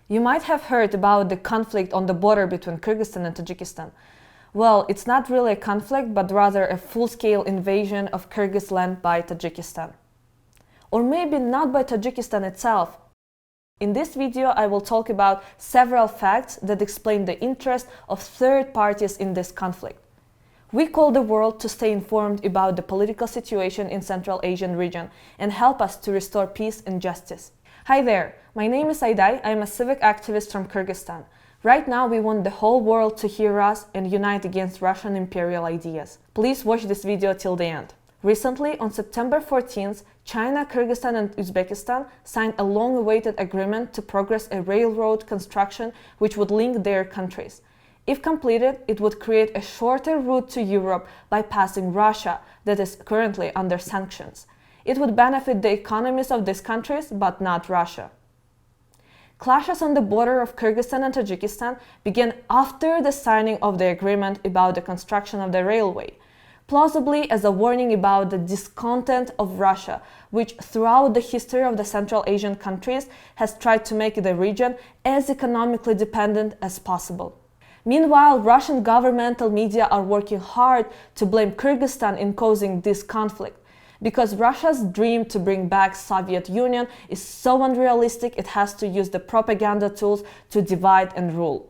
You might have heard about the conflict on the border between Kyrgyzstan and Tajikistan. Well, it's not really a conflict, but rather a full-scale invasion of Kyrgyz land by Tajikistan. Or maybe not by Tajikistan itself. In this video, I will talk about several facts that explain the interest of third parties in this conflict. We call the world to stay informed about the political situation in Central Asian region and help us to restore peace and justice. Hi there, my name is Aydai. I am a civic activist from Kyrgyzstan. Right now, we want the whole world to hear us and unite against Russian imperial ideas. Please watch this video till the end. Recently, on September 14th, China, Kyrgyzstan and Uzbekistan signed a long-awaited agreement to progress a railroad construction which would link their countries. If completed, it would create a shorter route to Europe bypassing Russia that is currently under sanctions. It would benefit the economies of these countries, but not Russia. Clashes on the border of Kyrgyzstan and Tajikistan began after the signing of the agreement about the construction of the railway, plausibly as a warning about the discontent of Russia, which throughout the history of the Central Asian countries has tried to make the region as economically dependent as possible. Meanwhile, Russian governmental media are working hard to blame Kyrgyzstan in causing this conflict. Because Russia's dream to bring back Soviet Union is so unrealistic, it has to use the propaganda tools to divide and rule.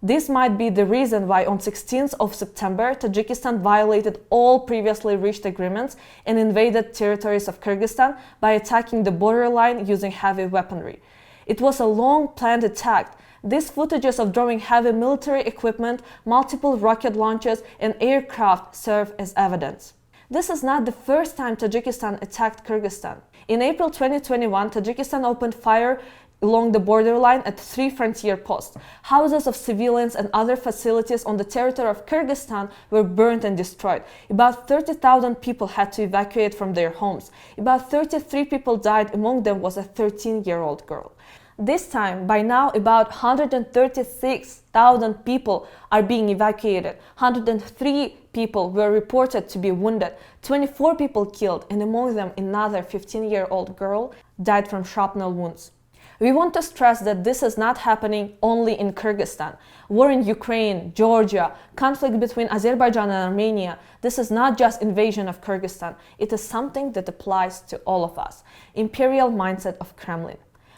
This might be the reason why on 16th of September, Tajikistan violated all previously reached agreements and invaded territories of Kyrgyzstan by attacking the borderline using heavy weaponry. It was a long-planned attack. These footages of drawing heavy military equipment, multiple rocket launches and aircraft serve as evidence. This is not the first time Tajikistan attacked Kyrgyzstan. In April 2021, Tajikistan opened fire along the borderline at 3 frontier posts. Houses of civilians and other facilities on the territory of Kyrgyzstan were burned and destroyed. About 30,000 people had to evacuate from their homes. About 33 people died, among them was a 13-year-old girl. This time, by now, about 136,000 people are being evacuated. 103 people were reported to be wounded, 24 people killed, and among them another 15-year-old girl died from shrapnel wounds. We want to stress that this is not happening only in Kyrgyzstan. War in Ukraine, Georgia, conflict between Azerbaijan and Armenia. This is not just invasion of Kyrgyzstan. It is something that applies to all of us. Imperial mindset of Kremlin.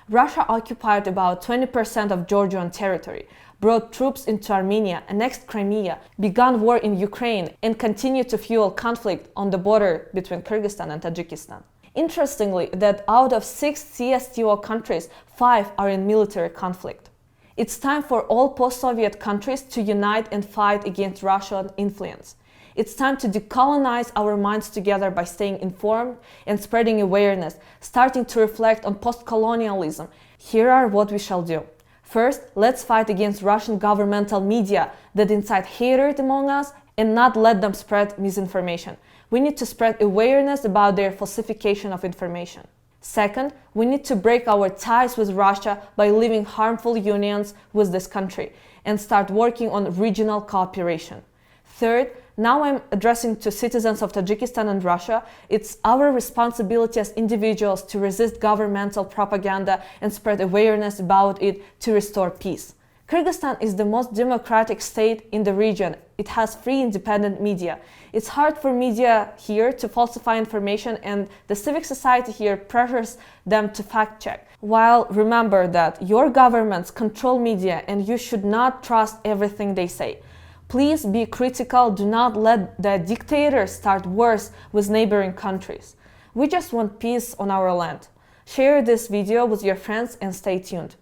Russia occupied about 20% of Georgian territory, brought troops into Armenia, annexed Crimea, began war in Ukraine, and continued to fuel conflict on the border between Kyrgyzstan and Tajikistan. Interestingly, that out of 6 CSTO countries, 5 are in military conflict. It's time for all post-Soviet countries to unite and fight against Russian influence. It's time to decolonize our minds together by staying informed and spreading awareness, starting to reflect on post-colonialism. Here are what we shall do. First, let's fight against Russian governmental media that incite hatred among us and not let them spread misinformation. We need to spread awareness about their falsification of information. Second, we need to break our ties with Russia by leaving harmful unions with this country and start working on regional cooperation. Third, now I'm addressing to citizens of Tajikistan and Russia. It's our responsibility as individuals to resist governmental propaganda and spread awareness about it to restore peace. Kyrgyzstan is the most democratic state in the region. It has free independent media. It's hard for media here to falsify information, and the civic society here pressures them to fact check. While remember that your governments control media and you should not trust everything they say. Please be critical, do not let the dictators start wars with neighboring countries. We just want peace on our land. Share this video with your friends and stay tuned.